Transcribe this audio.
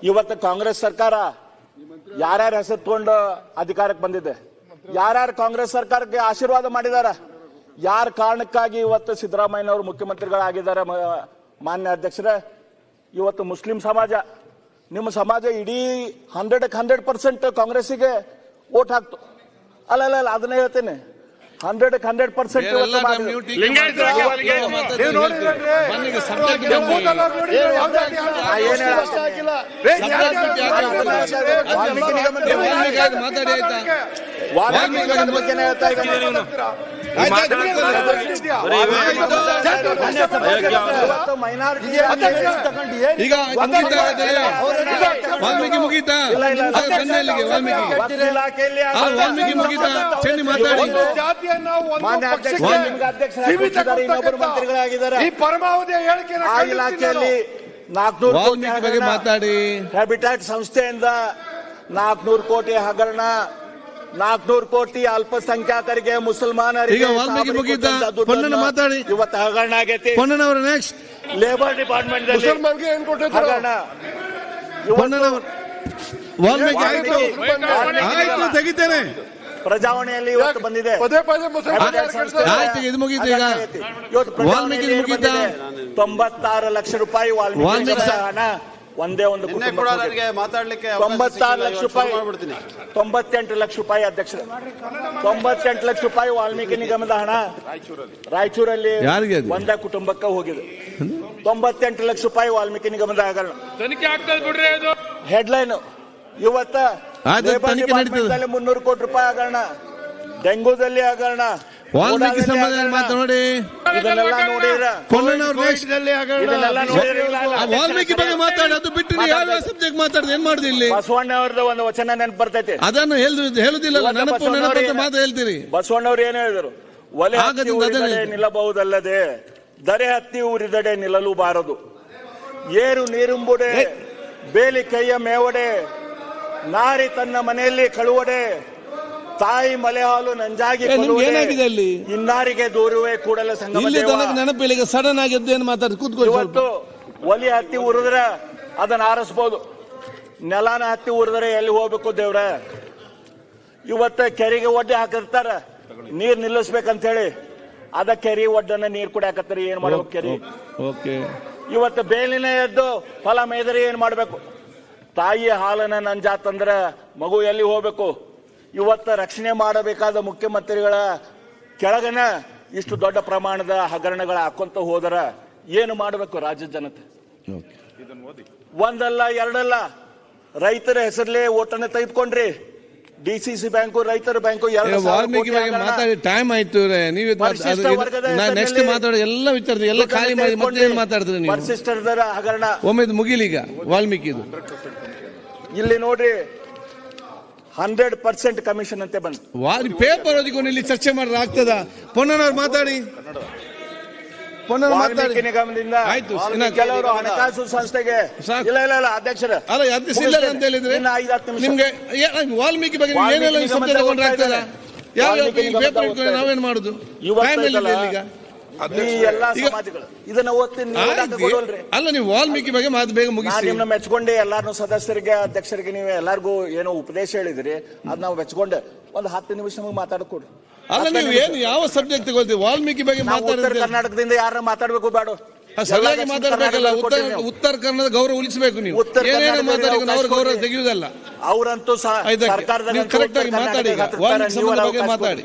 ಇವತ್ತು ಕಾಂಗ್ರೆಸ್ ಸರ್ಕಾರ ಯಾರ್ಯಾರ ಹೆಸರು ತಗೊಂಡು ಅಧಿಕಾರಕ್ಕೆ ಬಂದಿದೆ, ಯಾರ್ಯಾರು ಕಾಂಗ್ರೆಸ್ ಸರ್ಕಾರಕ್ಕೆ ಆಶೀರ್ವಾದ ಮಾಡಿದಾರ, ಯಾರ ಕಾರಣಕ್ಕಾಗಿ ಇವತ್ತು ಸಿದ್ದರಾಮಯ್ಯನವರು ಮುಖ್ಯಮಂತ್ರಿಗಳಾಗಿದ್ದಾರೆ ಮಾನ್ಯ ಅಧ್ಯಕ್ಷರೇ, ಇವತ್ತು ಮುಸ್ಲಿಂ ಸಮಾಜ, ನಿಮ್ಮ ಸಮಾಜ ಇಡೀ 100% ಕಾಂಗ್ರೆಸ್ಸಿಗೆ ವೋಟ್ ಹಾಕ್ತು. ಅಲ್ಲ ಅದನ್ನೇ ಹೇಳ್ತೇನೆ, 100% ಈಗ ವಾಲ್ಮೀಕಿ ಮುಗೀತಾ ವಾಲ್ಮೀಕಿ ಮುಗೀತಾ ಚೆನ್ನಿ ಮಾತಾಡಿ ಪರಮಾವಧಿ ಇಲಾಖೆಯಲ್ಲಿ 400 ಬಗ್ಗೆ ಮಾತಾಡಿ. ಹ್ಯಾಬಿಟ್ಯಾಟ್ ಸಂಸ್ಥೆಯಿಂದ 400 ಕೋಟಿ ಹಗರಣ, 400 ಕೋಟಿ ಅಲ್ಪಸಂಖ್ಯಾತರಿಗೆ ಮುಸಲ್ಮಾನರಿಗೆ ವಾಲ್ಮೀಕಿ ಮುಗೀತಾ ಪೊನ್ನನ ಮಾತಾಡಿ. ಇವತ್ತು ಹಗರಣ ಆಗೈತಿ. ಪೊನ್ನನವರ ನೆಕ್ಸ್ಟ್ ಲೇಬರ್ ಡಿಪಾರ್ಟ್ಮೆಂಟ್ ಹಗರಣ. ವಾಲ್ಮೀಕಿ ಆಯ್ತು ತೆಗಿತೇನೆ. ಪ್ರಜಾವಾಣಿಯಲ್ಲಿ ಇವತ್ತು ಬಂದಿದೆ. ಇದು ಮುಗೀತು. ಈಗ ವಾಲ್ಮೀಕಿ ಮುಗೀತಾ 96 ಲಕ್ಷ ರೂಪಾಯಿ ವಾಲ್ಮೀಕಿ ಹಣ ಒಂದೇ ಒಂದು ಕುಟುಂಬಕ್ಕೆ ಮಾತಾಡ್ಲಿಕ್ಕೆ 96 ಲಕ್ಷ ರೂಪಾಯಿ, 98 ಲಕ್ಷ ರೂಪಾಯಿ ಅಧ್ಯಕ್ಷರು, 98 ಲಕ್ಷ ರೂಪಾಯಿ ವಾಲ್ಮೀಕಿ ನಿಗಮದ ಹಣ ರಾಯಚೂರಲ್ಲಿ ಒಂದೇ ಕುಟುಂಬಕ್ಕೆ ಹೋಗಿದೆ. 98 ಲಕ್ಷ ರೂಪಾಯಿ ವಾಲ್ಮೀಕಿ ನಿಗಮದ ಹಗರಣ. ಹೆಡ್ಲೈನ್ ಇವತ್ತ 300 ಕೋಟಿ ರೂಪಾಯಿ ಹಗರಣ, ಡೆಂಗೂದಲ್ಲಿ ಹಗರಣ, ವಾಲ್ಮೀಕಿ ಸಮಾಜ ಮಾತನಾಡಿ. ಇದನ್ನೆಲ್ಲ ನೋಡಿದ್ರ ವಾಲ್ಮೀಕಿ ಬಗ್ಗೆ ಮಾತಾಡಿ. ಅದು ಬಿಟ್ಟು ಯಾವ ಸಬ್ಜೆಕ್ಟ್ ಮಾತಾಡಿದ್ರೆ ಏನ್ ಮಾಡುದು? ಇಲ್ಲಿ ಬಸವಣ್ಣ ಅವ್ರದ್ದು ಒಂದು ವಚನ ನೆನಪು ಬರ್ತೈತೆ, ಅದನ್ನು ಹೇಳುದಿಲ್ಲ. ನೆನಪು ಮಾತು ಹೇಳ್ತೀರಿ. ಬಸವಣ್ಣವ್ರು ಏನ್ ಹೇಳಿದ್ರು? ಒಲೆ ಹತ್ತಿ ಉರಿದಡೆ ನಿಲ್ಲಬಹುದಲ್ಲದೆ ದರೆ ಹತ್ತಿ ಉರಿದಡೆ ನಿಲ್ಲಲೂಬಾರದು. ಏರು ನೀರುಂಬುಡೆ ಬೇಲಿ ಕೈಯ ಮೇವಡೆ, ನಾರಿ ತನ್ನ ಮನೆಯಲ್ಲಿ ಕಳುವಡೆ, ತಾಯಿ ಮಲೆ ಹಾಲು ನಂಜಾಗಿ ಇನ್ನಾರಿಗೆ ದೂರುವೆ ಕೂಡಲೇ ಸಂಗಮ. ನೆನಪಿಲ್ಲ ಸಡನ್ ಆಗಿ ಎದ್ದೇನು ಮಾತಾಡಿ ಕೂತ್ಕೊಳ್ಳಿ. ಇವತ್ತು ಒಲಿ ಹತ್ತಿ ಉರಿದ್ರೆ ಅದನ್ನ ಆರಿಸಬಹುದು, ನೆಲನ ಹತ್ತಿ ಉರಿದ್ರೆ ಎಲ್ಲಿ ಹೋಗ್ಬೇಕು ದೇವ್ರ? ಇವತ್ತ ಕೆರೆಗೆ ಒಡ್ಡೆ ಹಾಕಿರ್ತಾರ ನೀರ್ ನಿಲ್ಲಿಸ್ಬೇಕಂತ ಹೇಳಿ, ಅದ ಕೆರೆ ಒಡ್ಡನ್ನ ನೀರ್ ಕುಡಿಯಾಕತ್ತಾರ. ಏನ್ ಮಾಡ್ಬೇಕು ಕೆರೆ? ಇವತ್ತು ಬೇಲಿನ ಎದ್ದು ಫಲ ಮೇದರೆ ಏನ್ ಮಾಡ್ಬೇಕು? ತಾಯಿ ಹಾಲನ್ನ ನಂಜಾತಂದ್ರ ಮಗು ಎಲ್ಲಿ ಹೋಗ್ಬೇಕು? ಇವತ್ತ ರಕ್ಷಣೆ ಮಾಡಬೇಕಾದ ಮುಖ್ಯಮಂತ್ರಿಗಳ ಕೆಳಗನ ಇಷ್ಟು ದೊಡ್ಡ ಪ್ರಮಾಣದ ಹಗರಣಗಳ ಹಾಕೊಂತ ಹೋದರ ಏನು ಮಾಡಬೇಕು ರಾಜ್ಯದ ಜನತೆ? ಒಂದಲ್ಲ ಎರಡಲ್ಲ, ರೈತರ ಹೆಸರಲ್ಲೇ ಓಟನ್ನ ತೆಗೆದುಕೊಂಡ್ರಿ. DCC ಬ್ಯಾಂಕು, ರೈತರ ಬ್ಯಾಂಕು, ವಾಲ್ಮೀಕಿ ಬಗ್ಗೆ ಮಾತಾಡಿ ಟೈಮ್ ಆಯ್ತು. ನೀವು ನೆಕ್ಸ್ಟ್ ಮಾತಾಡೋ ಎಲ್ಲ ವಿಚಾರ ಎಲ್ಲ ಖಾಲಿ ಮಾಡಿ ಮತ್ತೆ ಏನ್ ಮಾತಾಡಿದ್ರಿ ನೀವು? ಪರಿಶಿಷ್ಟರ ಹಗರಣ ಒಮ್ಮೆ ಮುಗಿಲಿ. ಈಗ ವಾಲ್ಮೀಕಿದು ಇಲ್ಲಿ ನೋಡ್ರಿ, 100% ಕಮಿಷನ್ ಅಂತೆ ಬಂದು ಪೇಪರ್ ಓದಿಕೊಂಡು ಇಲ್ಲಿ ಚರ್ಚೆ ಮಾಡಿದ್ರೆ ಆಗ್ತದ? ಪೊನ್ನನವ್ರು ಮಾತಾಡಿ. ವಾಲ್ಮೀಕಿ ನಿಗಮದಿಂದ ಕೆಲವರು ಹಣಕಾಸು ಸಂಸ್ಥೆಗೆ ಇಲ್ಲ ಅಧ್ಯಕ್ಷರ ಅಂತ ಹೇಳಿದ್ರೆ ನಿಮ್ಗೆ ವಾಲ್ಮೀಕಿ ಬಗ್ಗೆ ಏನೆಲ್ಲ ತಗೊಂಡ್ರೆ ಆಗ್ತದ? ಯಾವ ನಾವೇನ್ ಮಾಡುದು? ಇದನ್ನ ಓದ್ತೀನಿ. ಅಲ್ಲ, ನೀವು ವಾಲ್ಮೀಕಿ ಬಗ್ಗೆ ಮಾತು ಬೇಗ ಮುಗಿಸಿ. ನಿಮ್ನ ಮೆಚ್ಕೊಂಡೆ ಎಲ್ಲಾರು ಸದಸ್ಯರಿಗೆ, ಅಧ್ಯಕ್ಷರಿಗೆ ನೀವು ಎಲ್ಲಾರ್ಗು ಏನೋ ಉಪದೇಶ ಹೇಳಿದ್ರಿ, ಅದ್ ನಾವು ಮೆಚ್ಕೊಂಡೆ ಒಂದು 10 ನಿಮಿಷ ನಮಗೆ ಮಾತಾಡ್ಕೊಡ್ರಿ. ಅಲ್ಲ, ನೀವು ಏನು ಯಾವ ಸಬ್ಜೆಕ್ಟ್ ತಗೊಳ್ತೀವಿ? ವಾಲ್ಮೀಕಿ ಬಗ್ಗೆ ಉತ್ತರ ಕರ್ನಾಟಕದಿಂದ ಯಾರು ಮಾತಾಡ್ಬೇಕು ಬೇಡ? ಸರಿಯಾಗಿ ಮಾತಾಡ್ಬೇಕಲ್ಲ. ಉತ್ತರ ಕನ್ನಡ ಗೌರವ ಉಳಿಸಬೇಕು. ನೀವು ಏನೇನು ಮಾತಾಡಿ ಅವ್ರ ಗೌರವ ತೆಗೆಯುವುದಲ್ಲ. ಅವರಂತೂ ಕರೆಕ್ಟ್ ಆಗಿ ಮಾತಾಡಿ. ವಾಲ್ಮೀಕಿ ಬಗ್ಗೆ ಮಾತಾಡಿ.